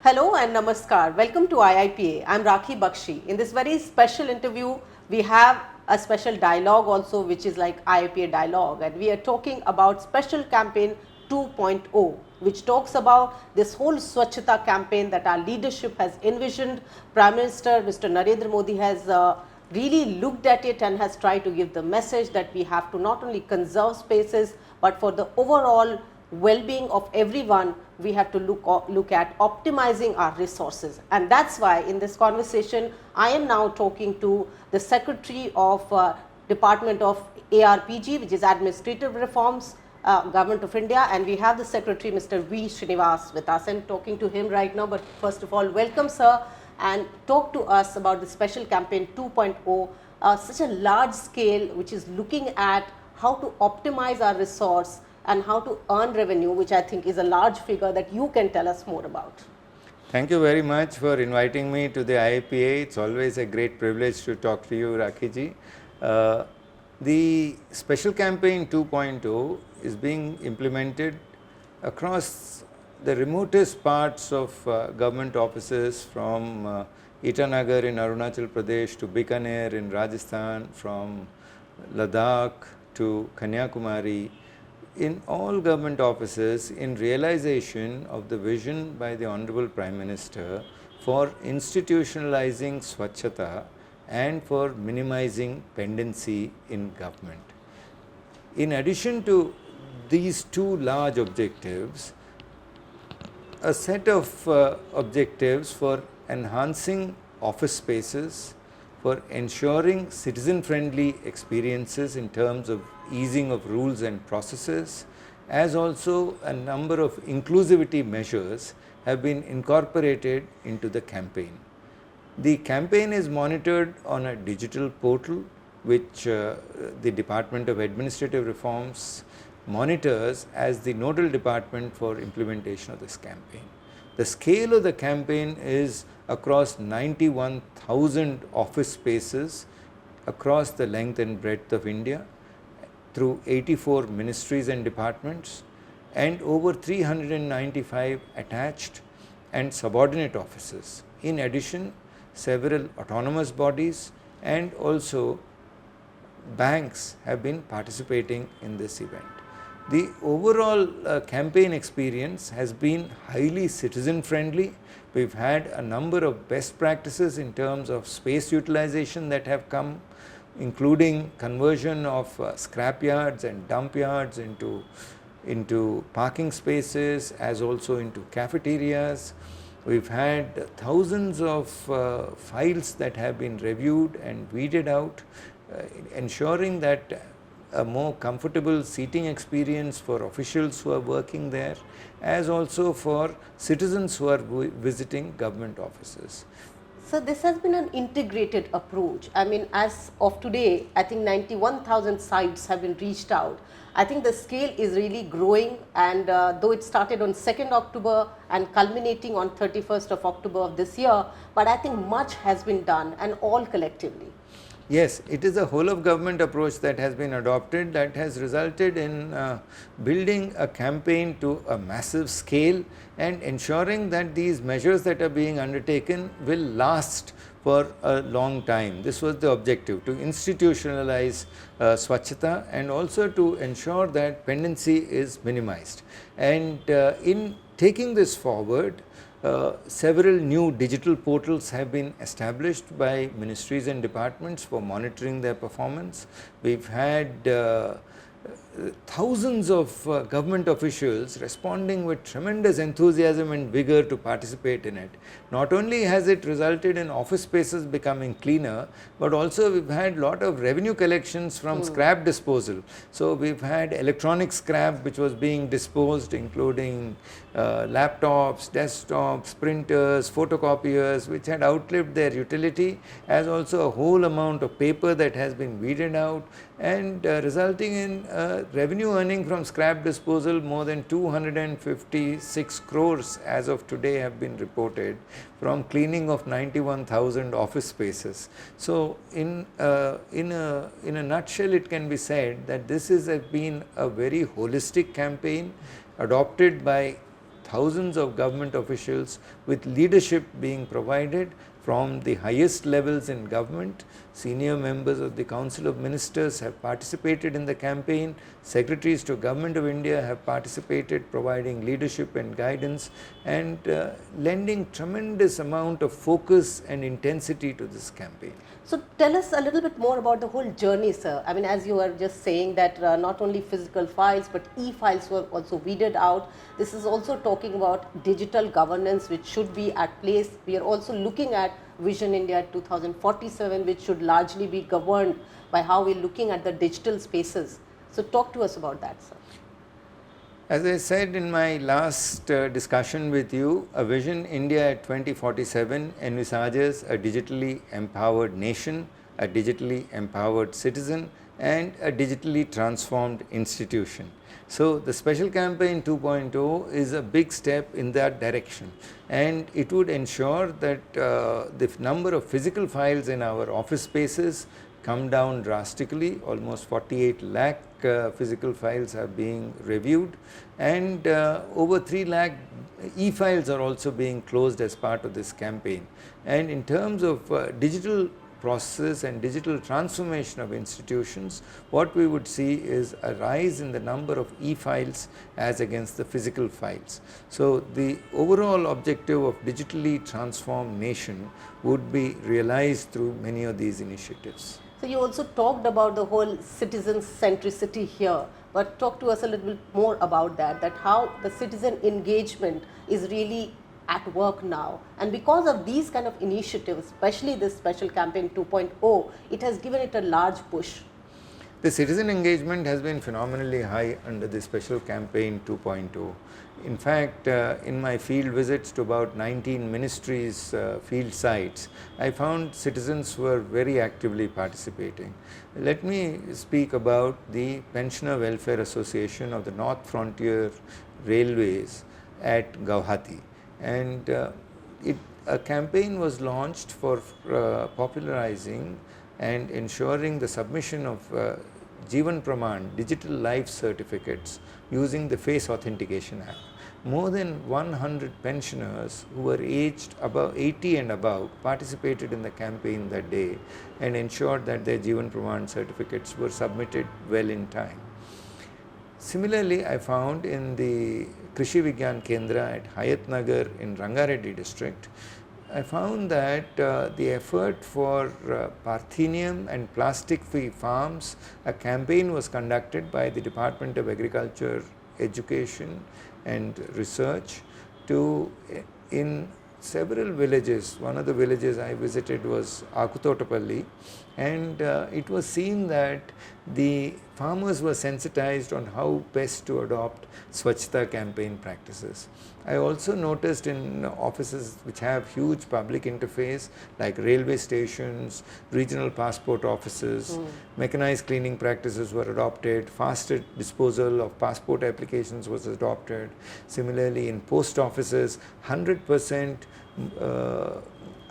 Hello and namaskar. Welcome to IIPA. I'm Rakhi Bakshi. In this very special interview, we have a special dialogue also, which is like IIPA dialogue, and we are talking about special campaign 2.0, which talks about this whole Swachhata campaign that our leadership has envisioned. Prime Minister Mr. Narendra Modi has really looked at it and has tried to give the message that we have to not only conserve spaces, but for the overall well-being of everyone, we have to look at optimizing our resources. And that's why in this conversation, I am now talking to the Secretary of Department of ARPG, which is Administrative Reforms, Government of India, and we have the Secretary Mr. V Srinivas with us, and talking to him right now. But first of all, welcome sir, and talk to us about the special campaign 2.0, such a large scale which is looking at how to optimize our resource and how to earn revenue, which I think is a large figure that you can tell us more about. Thank you very much for inviting me to the IIPA. It's always a great privilege to talk to you, Rakhi ji. The Special Campaign 2.0 is being implemented across the remotest parts of government offices, from Itanagar in Arunachal Pradesh to Bikaner in Rajasthan, from Ladakh to Kanyakumari, in all government offices, in realization of the vision by the Honorable Prime Minister for institutionalizing Swachhata and for minimizing pendency in government. In addition to these two large objectives, a set of objectives for enhancing office spaces, for ensuring citizen-friendly experiences in terms of easing of rules and processes, as also a number of inclusivity measures have been incorporated into the campaign. The campaign is monitored on a digital portal which the Department of Administrative Reforms monitors as the nodal department for implementation of this campaign. The scale of the campaign is across 91,000 office spaces across the length and breadth of India, through 84 ministries and departments, and over 395 attached and subordinate offices. In addition, several autonomous bodies and also banks have been participating in this event. The overall campaign experience has been highly citizen friendly. We've had a number of best practices in terms of space utilization that have come, including conversion of scrap yards and dump yards into parking spaces, as also into cafeterias. We've had thousands of files that have been reviewed and weeded out, ensuring that a more comfortable seating experience for officials who are working there, as also for citizens who are visiting government offices. So this has been an integrated approach. I mean, as of today, I think 91,000 sites have been reached out. I think the scale is really growing, and though it started on 2nd October and culminating on 31st of October of this year, but I think much has been done, and all collectively. Yes, it is a whole of government approach that has been adopted that has resulted in building a campaign to a massive scale and ensuring that these measures that are being undertaken will last for a long time. This was the objective, to institutionalize Swachhata and also to ensure that pendency is minimized. And in taking this forward, several new digital portals have been established by ministries and departments for monitoring their performance. We've had thousands of government officials responding with tremendous enthusiasm and vigor to participate in it. Not only has it resulted in office spaces becoming cleaner, but also we've had a lot of revenue collections from scrap disposal. So we've had electronic scrap which was being disposed, including laptops, desktops, printers, photocopiers, which had outlived their utility, as also a whole amount of paper that has been weeded out, and resulting in revenue earning from scrap disposal. More than 256 crores as of today have been reported from cleaning of 91,000 office spaces. So in a nutshell, it can be said that this has been a very holistic campaign adopted by thousands of government officials with leadership being provided from the highest levels in government. Senior members of the Council of Ministers have participated in the campaign. Secretaries to Government of India have participated, providing leadership and guidance, and lending tremendous amount of focus and intensity to this campaign. So tell us a little bit more about the whole journey, sir. I mean, as you were just saying that not only physical files but e-files were also weeded out. This is also talking about digital governance which should be at place. We are also looking at Vision India 2047, which should largely be governed by how we are looking at the digital spaces. So talk to us about that, sir. As I said in my last discussion with you, a Vision India 2047 envisages a digitally empowered nation, a digitally empowered citizen, and a digitally transformed institution. So the Special Campaign 2.0 is a big step in that direction, and it would ensure that the number of physical files in our office spaces come down drastically. Almost 48 lakh physical files are being reviewed, and over 3 lakh e-files are also being closed as part of this campaign. And in terms of digital process and digital transformation of institutions, what we would see is a rise in the number of e-files as against the physical files. So the overall objective of digitally transformed nation would be realized through many of these initiatives. So you also talked about the whole citizen centricity here, but talk to us a little bit more about that how the citizen engagement is really at work now, and because of these kind of initiatives, especially this Special Campaign 2.0, it has given it a large push. The citizen engagement has been phenomenally high under the Special Campaign 2.0. In fact, in my field visits to about 19 ministries' field sites, I found citizens were very actively participating. Let me speak about the Pensioner Welfare Association of the North Frontier Railways at Guwahati. And a campaign was launched for popularizing and ensuring the submission of Jeevan Praman digital life certificates using the face authentication app. More than 100 pensioners who were aged above 80 and above participated in the campaign that day and ensured that their Jeevan Praman certificates were submitted well in time. Similarly, I found in the Shri V Kendra at Hayat Nagar in Rangareddy district, I found that the effort for Parthenium and plastic-free farms, a campaign was conducted by the Department of Agriculture, Education and Research to, in several villages. One of the villages I visited was Akutotapalli, and it was seen that the farmers were sensitized on how best to adopt Swachhata campaign practices. I also noticed in offices which have huge public interface like railway stations, regional passport offices, mechanized cleaning practices were adopted, faster disposal of passport applications was adopted. Similarly, in post offices, 100%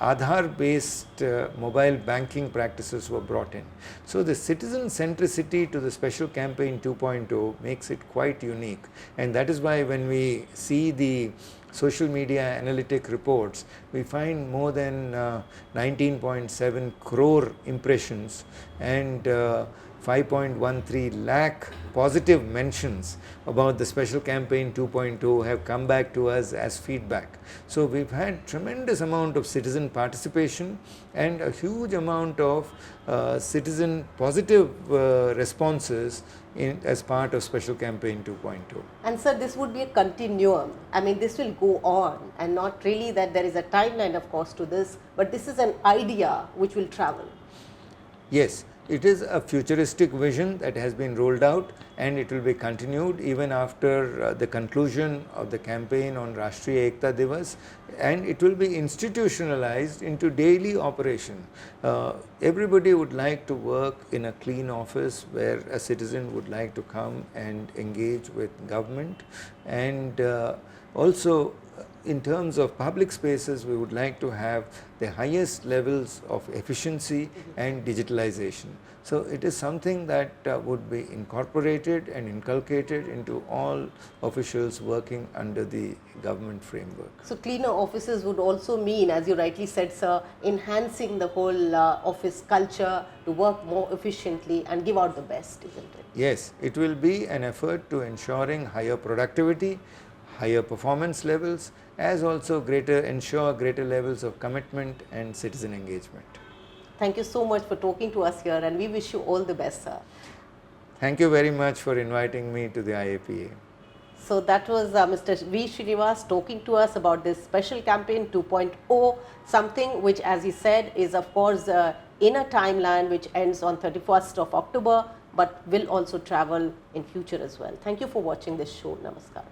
Aadhaar-based mobile banking practices were brought in. So the citizen centricity to the Special Campaign 2.0 makes it quite unique, and that is why when we see the social media analytic reports, we find more than 19.7 crore impressions and 5.13 lakh positive mentions about the Special Campaign 2.0 have come back to us as feedback. So we've had tremendous amount of citizen participation and a huge amount of citizen positive responses as part of Special Campaign 2.0. And sir, this would be a continuum. I mean, this will go on, and not really that there is a timeline of course to this, but this is an idea which will travel. Yes. It is a futuristic vision that has been rolled out, and it will be continued even after the conclusion of the campaign on Rashtriya Ekta Divas, and it will be institutionalized into daily operation. Everybody would like to work in a clean office where a citizen would like to come and engage with government, and also in terms of public spaces, we would like to have the highest levels of efficiency and digitalization. So it is something that would be incorporated and inculcated into all officials working under the government framework. So cleaner offices would also mean, as you rightly said, sir, enhancing the whole office culture to work more efficiently and give out the best, isn't it? Yes, it will be an effort to ensuring higher productivity, higher performance levels, as also ensure greater levels of commitment and citizen engagement. Thank you so much for talking to us here, and we wish you all the best, sir. Thank you very much for inviting me to the IIPA. So that was Mr. V Srinivas talking to us about this special campaign 2.0, something which, as he said, is of course in a timeline which ends on 31st of October, but will also travel in future as well. Thank you for watching this show. Namaskar.